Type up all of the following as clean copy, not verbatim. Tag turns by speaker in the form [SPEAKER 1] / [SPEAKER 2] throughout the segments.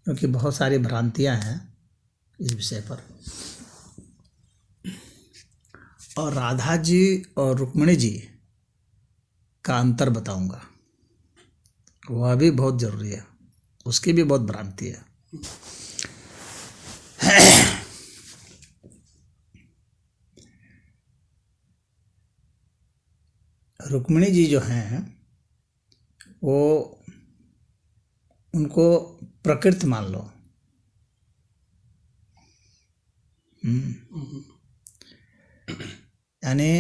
[SPEAKER 1] क्योंकि बहुत सारी भ्रांतियां हैं इस विषय पर। और राधा जी और रुक्मिणी जी का अंतर बताऊंगा, वह भी बहुत जरूरी है, उसकी भी बहुत भ्रांति है। रुक्मिणी जी जो हैं वो, उनको प्रकृति मान लो। यानी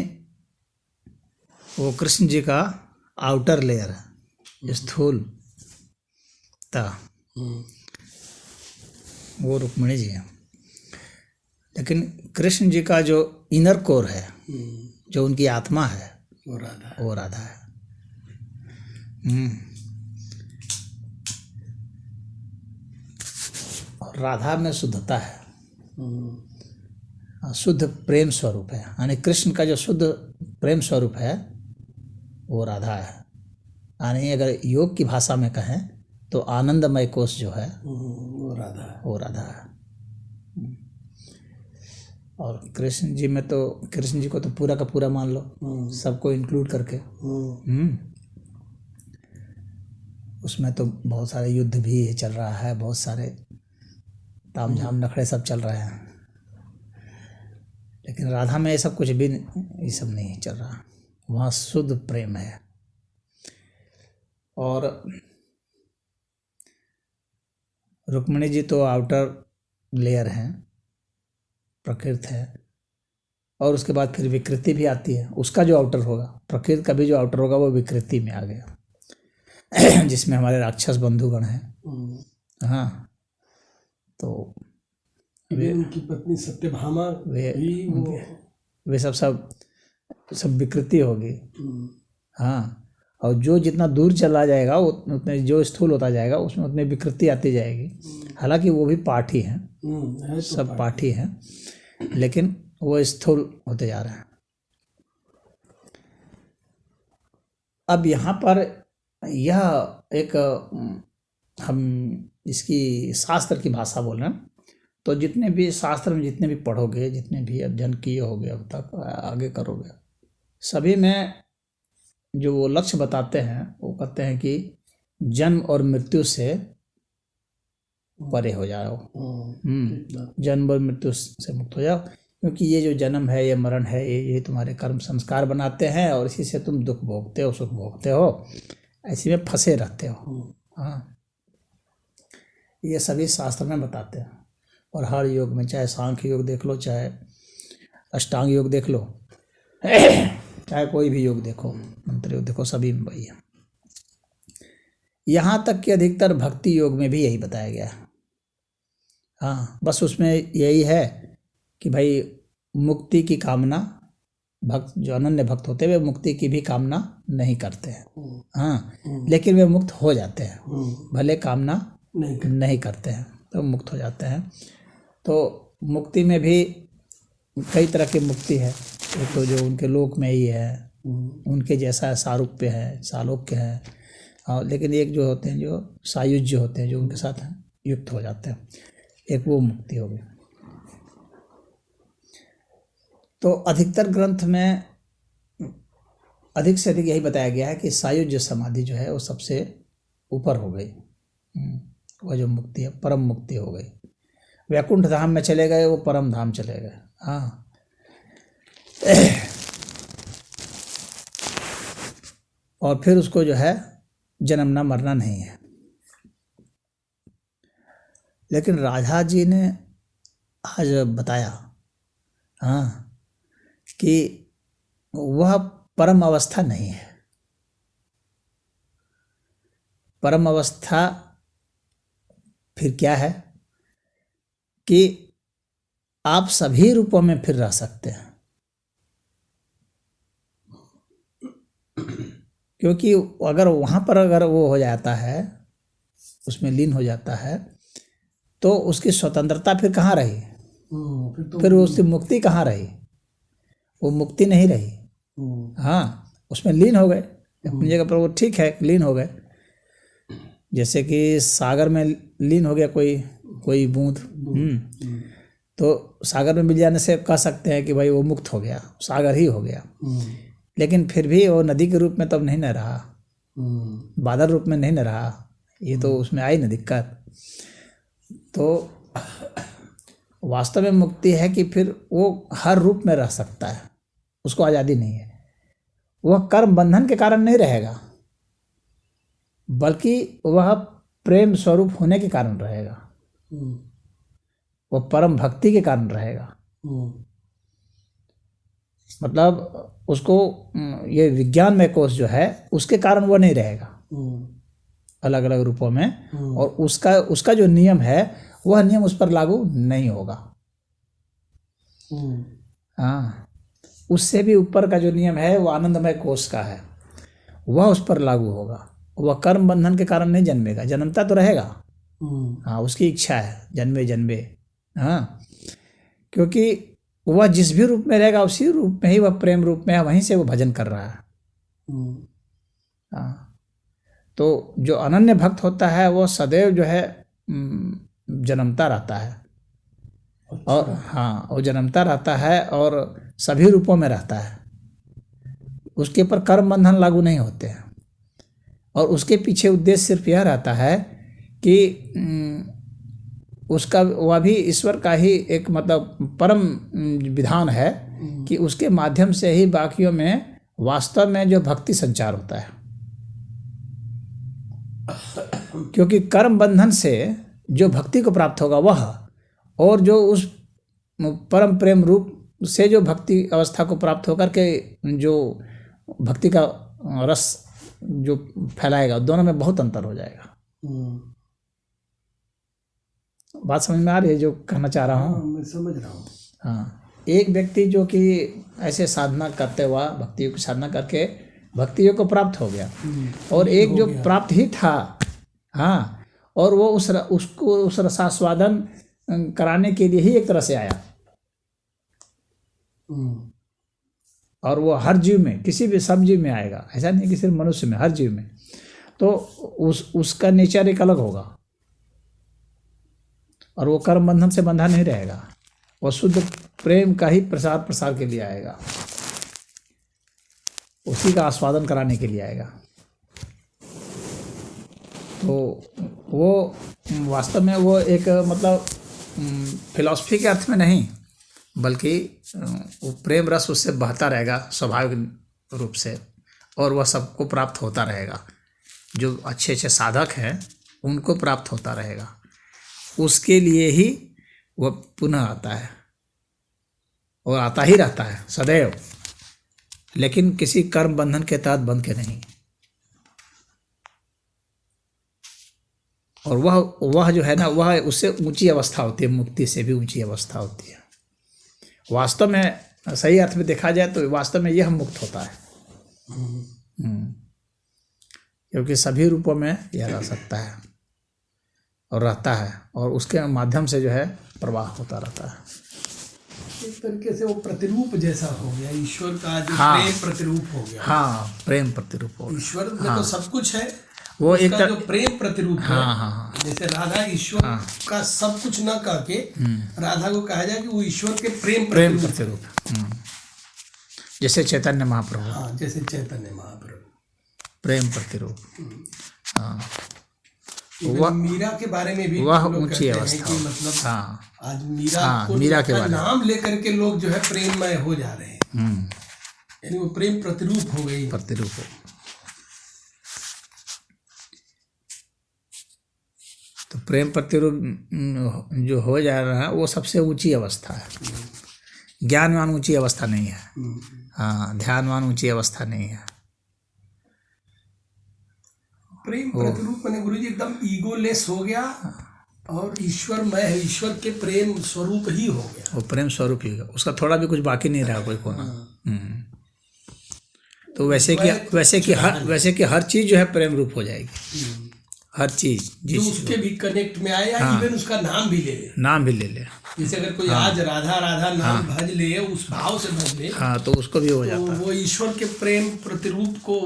[SPEAKER 1] वो कृष्ण जी का आउटर लेयर है, स्थूल ता, वो रुक्मिणी जी है। लेकिन कृष्ण जी का जो इनर कोर है, जो उनकी आत्मा है, वो राधा है। और राधा में शुद्धता है, शुद्ध प्रेम स्वरूप है। यानी कृष्ण का जो शुद्ध प्रेम स्वरूप है वो राधा है। यानी अगर योग की भाषा में कहें तो आनंदमय कोश जो है वो राधा है। और कृष्ण जी में तो, कृष्ण जी को तो पूरा का पूरा मान लो, सबको इंक्लूड करके। उसमें तो बहुत सारे युद्ध भी चल रहा है, बहुत सारे ताम झाम नखड़े सब चल रहे हैं। लेकिन राधा में ये सब कुछ भी, ये सब नहीं चल रहा, वहाँ शुद्ध प्रेम है। और रुक्मिणी जी तो आउटर लेयर हैं, प्रकृति है। और उसके बाद फिर विकृति भी आती है, उसका जो आउटर होगा, प्रकृति का भी जो आउटर होगा वो विकृति में आ गया, जिसमें हमारे राक्षस बंधुगण हैं। हाँ, तो
[SPEAKER 2] उनकी पत्नी सत्यभामा
[SPEAKER 1] वे सब विकृति होगी। हाँ, और जो जितना दूर चला जाएगा उतने जो स्थूल होता जाएगा उसमें उतनी विकृति आती जाएगी। हालांकि वो भी पाठ ही हैं, सब पाठ ही हैं, लेकिन वो स्थूल होते जा रहे हैं। अब यहाँ पर यह एक, हम इसकी शास्त्र की भाषा बोल रहे हैं, तो जितने भी शास्त्र में जितने भी पढ़ोगे, जितने भी अध्ययन किए होगे अब तक, आगे करोगे, सभी में जो वो लक्ष्य बताते हैं वो कहते हैं कि जन्म और मृत्यु से परे हो जाओ, जन्म और मृत्यु से मुक्त हो जाओ। क्योंकि ये जो जन्म है, ये मरण है, ये तुम्हारे कर्म संस्कार बनाते हैं और इसी से तुम दुख भोगते हो, सुख भोगते हो, ऐसे में फंसे रहते हो। हाँ, ये सभी शास्त्र में बताते हैं। और हर योग में, चाहे सांख्य योग देख लो, चाहे अष्टांग योग देख लो, चाहे कोई भी योग देखो, मंत्र योग देखो, सभी में वही है। यहाँ तक कि अधिकतर भक्ति योग में भी यही बताया गया है। हाँ, बस उसमें यही है कि भाई मुक्ति की कामना, भक्त जो अनन्य भक्त होते हैं वे मुक्ति की भी कामना नहीं करते हैं। हाँ, लेकिन वे मुक्त हो जाते हैं, भले कामना नहीं करते हैं तो मुक्त हो जाते हैं। तो मुक्ति में भी कई तरह की मुक्ति है। एक तो जो उनके लोक में ही है, उनके जैसा सारूप्य है, सालोक्य है। और लेकिन एक जो होते हैं जो सायुज्य होते हैं, जो उनके साथ युक्त हो जाते हैं, एक वो मुक्ति हो गई। तो अधिकतर ग्रंथ में अधिक से अधिक यही बताया गया है कि सायुज्य समाधि जो है वो सबसे ऊपर हो गई, वह जो मुक्ति है परम मुक्ति हो गई। वैकुंठ धाम में चले गए, वो परम धाम चले गए। हाँ, और फिर उसको जो है जन्मना मरना नहीं है। लेकिन राधा जी ने आज बताया, हाँ, कि वह परम अवस्था नहीं है। परम अवस्था फिर क्या है कि आप सभी रूपों में फिर रह सकते हैं। क्योंकि अगर वहाँ पर अगर वो हो जाता है, उसमें लीन हो जाता है, तो उसकी स्वतंत्रता फिर कहाँ रही? फिर उसकी मुक्ति कहाँ रही? वो मुक्ति नहीं रही। हाँ, उसमें लीन हो गए अपनी जगह पर, वो ठीक है, लीन हो गए। जैसे कि सागर में लीन हो गया कोई कोई बूंद, तो सागर में मिल जाने से कह सकते हैं कि भाई वो मुक्त हो गया, सागर ही हो गया। लेकिन फिर भी वो नदी के रूप में तब नहीं न रहा, बादल रूप में नहीं न रहा, ये तो उसमें आई न दिक्कत। तो वास्तव में मुक्ति है कि फिर वो हर रूप में रह सकता है, उसको आज़ादी नहीं है। वह कर्म बंधन के कारण नहीं रहेगा, बल्कि वह प्रेम स्वरूप होने के कारण रहेगा, वह परम भक्ति के कारण रहेगा। मतलब उसको ये विज्ञानमय कोश जो है उसके कारण वो नहीं रहेगा अलग अलग रूपों में, और उसका जो नियम है वह नियम उस पर लागू नहीं होगा। हाँ, उससे भी ऊपर का जो नियम है वो आनंदमय कोश का है, वह उस पर लागू होगा। वह कर्म बंधन के कारण नहीं जन्मेगा, जन्मता तो रहेगा, हाँ, उसकी इच्छा है जन्मे जन्मे, हाँ, क्योंकि वह जिस भी रूप में रहेगा उसी रूप में ही वह प्रेम रूप में है, वहीं से वो भजन कर रहा है। हाँ, तो जो अनन्य भक्त होता है वो सदैव जो है जन्मता रहता है, और हाँ, वो जन्मता रहता है और सभी रूपों में रहता है, उसके ऊपर कर्म बंधन लागू नहीं होते हैं। और उसके पीछे उद्देश्य सिर्फ यह रहता है कि उसका वह भी ईश्वर का ही एक मतलब परम विधान है कि उसके माध्यम से ही बाकियों में वास्तव में जो भक्ति संचार होता है। क्योंकि कर्म बंधन से जो भक्ति को प्राप्त होगा वह, और जो उस परम प्रेम रूप से जो भक्ति अवस्था को प्राप्त होकर के जो भक्ति का रस जो फैलाएगा, दोनों में बहुत अंतर हो जाएगा। बात समझ में आ रही है जो कहना चाह रहा हूँ?
[SPEAKER 2] मैं समझ रहा हूँ।
[SPEAKER 1] हाँ, एक व्यक्ति जो कि ऐसे साधना करते हुआ भक्ति योग की साधना करके भक्ति योग को प्राप्त हो गया, और एक जो प्राप्त ही था, हाँ, और वो उसको उस रसास्वादन कराने के लिए ही एक तरह से आया, और वो हर जीव में, किसी भी सब जीव में आएगा, ऐसा नहीं कि सिर्फ मनुष्य में, हर जीव में। तो उसका नेचर एक अलग होगा, और वो कर्म बंधन से बंधा नहीं रहेगा, वो शुद्ध प्रेम का ही प्रसार के लिए आएगा, उसी का आस्वादन कराने के लिए आएगा। तो वो वास्तव में वो एक मतलब फिलॉसफी के अर्थ में नहीं, बल्कि वो प्रेम रस उससे बहता रहेगा स्वाभाविक रूप से, और वह सबको प्राप्त होता रहेगा। जो अच्छे अच्छे साधक हैं उनको प्राप्त होता रहेगा, उसके लिए ही वह पुनः आता है, और आता ही रहता है सदैव, लेकिन किसी कर्म बंधन के तहत बंध के नहीं। और वह जो है ना, वह उससे ऊंची अवस्था होती है, मुक्ति से भी ऊंची अवस्था होती है। वास्तव में सही अर्थ में देखा जाए तो वास्तव में यह मुक्त होता है, क्योंकि सभी रूपों में यह रह सकता है और रहता है, और उसके माध्यम से जो है प्रवाह होता रहता है।
[SPEAKER 2] एक तरीके से वो प्रतिरूप जैसा हो गया, ईश्वर का जो प्रेम प्रतिरूप हो गया।
[SPEAKER 1] हाँ, प्रेम प्रतिरूप हो गया।
[SPEAKER 2] ईश्वर में तो सब कुछ है,
[SPEAKER 1] वो एक
[SPEAKER 2] जो प्रेम प्रतिरूप है।
[SPEAKER 1] हाँ।
[SPEAKER 2] जैसे राधा ईश्वर का सब कुछ न कह के राधा को कहा जाए कि वो ईश्वर के प्रेम प्रतिरूप।
[SPEAKER 1] जैसे चैतन्य महाप्रभु।
[SPEAKER 2] हाँ, जैसे चैतन्य महाप्रभु
[SPEAKER 1] प्रेम प्रतिरूप। हाँ,
[SPEAKER 2] वह मीरा के बारे में भी
[SPEAKER 1] वह ऊंची अवस्था,
[SPEAKER 2] मतलब
[SPEAKER 1] हाँ,
[SPEAKER 2] आज मीरा के नाम लेकर के लोग जो है प्रेममय हो जा रहे हैं, यानी वो प्रेम प्रतिरूप हो गई,
[SPEAKER 1] प्रतिरूप हो। तो प्रेम प्रतिरूप जो हो जा रहा है वो सबसे ऊंची अवस्था है। ज्ञानवान ऊंची अवस्था नहीं है, हाँ, ध्यानवान ऊंची अवस्था नहीं है।
[SPEAKER 2] प्रेम प्रतिरूप मैंने गुरुजी एकदम ईगोलेस हो गया, और ईश्वर मैं ईश्वर के प्रेम स्वरूप ही हो गया,
[SPEAKER 1] वो प्रेम स्वरूप ही होगा, उसका थोड़ा भी कुछ बाकी नहीं रहा कोई कोना। तो वैसे कि हर चीज जो है प्रेम रूप हो जाएगी, हर चीज
[SPEAKER 2] जो उसके भी कनेक्ट में आए, इवन उसका नाम भी ले ले। जैसे अगर कोई आज राधा राधा नाम भज ले, उस भाव से भज ले,
[SPEAKER 1] हाँ, तो उसको भी हो जाता है,
[SPEAKER 2] वो ईश्वर के प्रेम प्रतिरूप को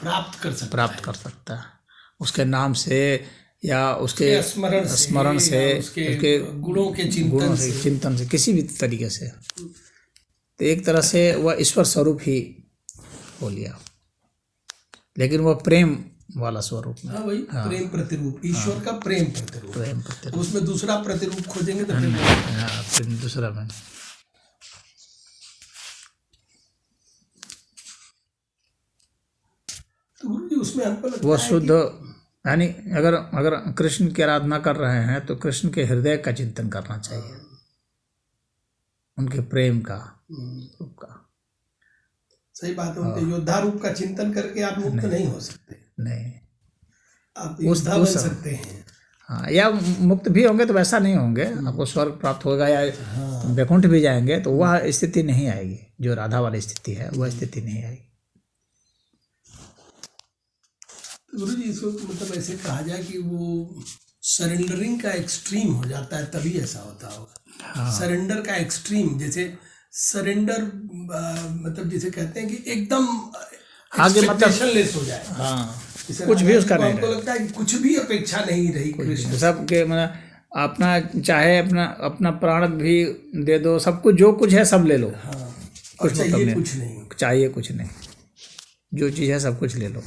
[SPEAKER 2] प्राप्त कर सकता
[SPEAKER 1] है। उसके नाम से या उसके स्मरण से,
[SPEAKER 2] या उसके गुणों के
[SPEAKER 1] चिंतन से, किसी भी तरीके से, तो एक तरह से वह ईश्वर स्वरूप ही हो लिया, लेकिन वह प्रेम वाला स्वरूप में।
[SPEAKER 2] हाँ वही प्रेम प्रतिरूप, ईश्वर का प्रेम प्रतिरूप।
[SPEAKER 1] प्रेम प्रतिरूप।
[SPEAKER 2] उसमें दूसरा प्रतिरूप खोजेंगे तो
[SPEAKER 1] फिर दूसरा में
[SPEAKER 2] तो गुरु जी उसमें हमको लगता
[SPEAKER 1] वो
[SPEAKER 2] है
[SPEAKER 1] शुद्ध, यानी अगर कृष्ण की आराधना कर रहे हैं तो कृष्ण के हृदय का चिंतन करना चाहिए, उनके प्रेम का, रूप का।
[SPEAKER 2] सही बात है, उनके योद्धा रूप का चिंतन करके आप मुक्त नहीं हो सकते।
[SPEAKER 1] नहीं,
[SPEAKER 2] आप योद्धा बन सकते हैं।
[SPEAKER 1] हाँ, या मुक्त भी होंगे तो वैसा नहीं होंगे, आपको स्वर्ग प्राप्त होगा या वैकुंठ भी जाएंगे तो वह स्थिति नहीं आएगी, जो राधा वाली स्थिति है वह स्थिति नहीं आएगी।
[SPEAKER 2] गुरु जी इसको मतलब ऐसे कहा जाए कि वो सरेंडरिंग का एक्सट्रीम हो जाता है, तभी ऐसा होता होगा। हाँ। सरेंडर का एक्सट्रीम, जैसे सरेंडर मतलब जिसे कहते हैं कि एकदम
[SPEAKER 1] आगे मतलब
[SPEAKER 2] लेस हो जाए।
[SPEAKER 1] हाँ, कुछ भी उसका नहीं,
[SPEAKER 2] हमको लगता है कि कुछ भी अपेक्षा नहीं रही कृष्ण
[SPEAKER 1] सबके, मतलब अपना चाहे अपना प्राण भी दे दो, सब कुछ जो कुछ है सब ले लो।
[SPEAKER 2] हाँ,
[SPEAKER 1] कुछ
[SPEAKER 2] चाहिए कुछ नहीं,
[SPEAKER 1] चाहिए कुछ नहीं, जो चीज़ है सब कुछ ले लो।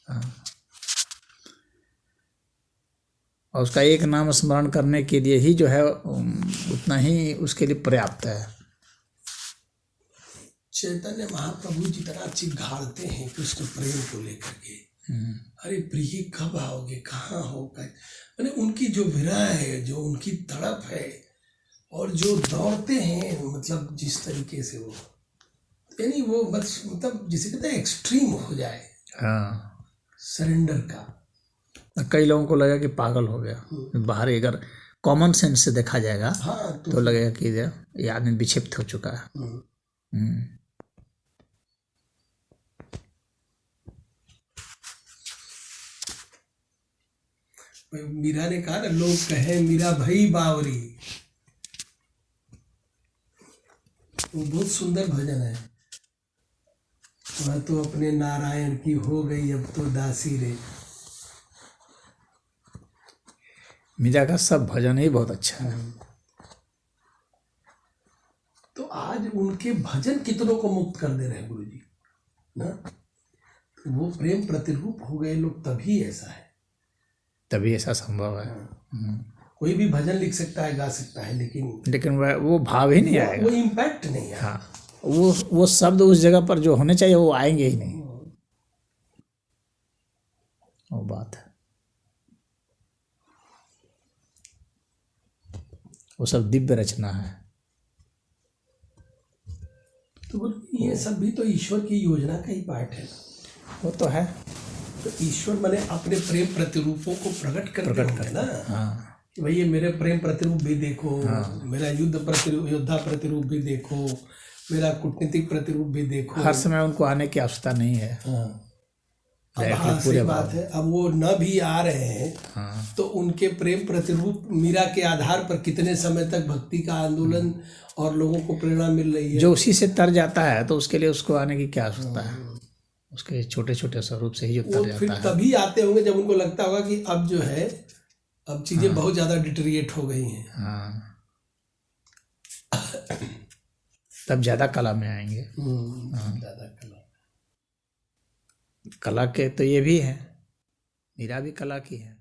[SPEAKER 1] हाँ, और उसका एक नाम स्मरण करने के लिए ही जो है उतना ही उसके लिए पर्याप्त है।
[SPEAKER 2] चैतन्य महाप्रभु जितना चिघाड़ते हैं कृष्ण प्रेम को लेकर के, अरे प्रिय कब आओगे, कहाँ होगा, मैंने उनकी जो विरह है, जो उनकी तड़प है, और जो दौड़ते हैं, मतलब जिस तरीके से वो, यानी वो बस मतलब जिसे कहते हैं एक्सट्रीम हो जाए। हाँ, सरेंडर का।
[SPEAKER 1] कई लोगों को लगा कि पागल हो गया, बाहर अगर कॉमन सेंस से देखा जाएगा
[SPEAKER 2] हाँ,
[SPEAKER 1] तो लगेगा कि ये आदमी विक्षिप्त हो चुका है।
[SPEAKER 2] मीरा ने कहा ना, लोग कहे मीरा भई बावरी, वो बहुत सुंदर भजन है। वह तो अपने नारायण की हो गई अब तो दासी रे।
[SPEAKER 1] मीरा का सब भजन ही बहुत अच्छा है।
[SPEAKER 2] तो आज उनके भजन कितनों को मुक्त कर दे रहे हैं गुरु जी ना, वो प्रेम प्रतिरूप हो गए लोग, तभी ऐसा है,
[SPEAKER 1] तभी ऐसा संभव है।
[SPEAKER 2] कोई भी भजन लिख सकता है, गा सकता है, लेकिन
[SPEAKER 1] वो भाव ही नहीं आएगा,
[SPEAKER 2] वो इम्पैक्ट नहीं है।
[SPEAKER 1] हाँ, वो शब्द उस जगह पर जो होने चाहिए वो आएंगे ही नहीं, वो बात है। वो सब दिव्य रचना है।
[SPEAKER 2] तो ये सब भी तो ईश्वर की योजना का ही पार्ट है।
[SPEAKER 1] वो तो है,
[SPEAKER 2] तो ईश्वर मैंने अपने प्रेम प्रतिरूपों को प्रकट करते ना।
[SPEAKER 1] हाँ,
[SPEAKER 2] कि भाई ये मेरे प्रेम प्रतिरूप भी देखो, हाँ, मेरा योद्धा प्रतिरूप भी देखो, मेरा कूटनीतिक प्रतिरूप भी देखो।
[SPEAKER 1] हर समय उनको आने की आवश्यकता नहीं है।
[SPEAKER 2] हाँ, अब सही बात है, अब वो न भी आ रहे हैं। हाँ, तो उनके प्रेम प्रतिरूप मीरा के आधार पर कितने समय तक भक्ति का आंदोलन और लोगों को प्रेरणा मिल रही है।
[SPEAKER 1] जो उसी से तर जाता है तो उसके लिए उसको आने की क्या आवश्यकता है, उसके छोटे छोटे स्वरूप से ही जो तर जाता है।
[SPEAKER 2] फिर तभी आते होंगे जब उनको लगता होगा कि अब जो है, अब चीजें बहुत ज्यादा डिटेरिएट हो गई हैं।
[SPEAKER 1] हाँ, तब ज्यादा कला में आएंगे।
[SPEAKER 2] ज्यादा
[SPEAKER 1] कला के तो ये भी है, मीरा भी कला की है।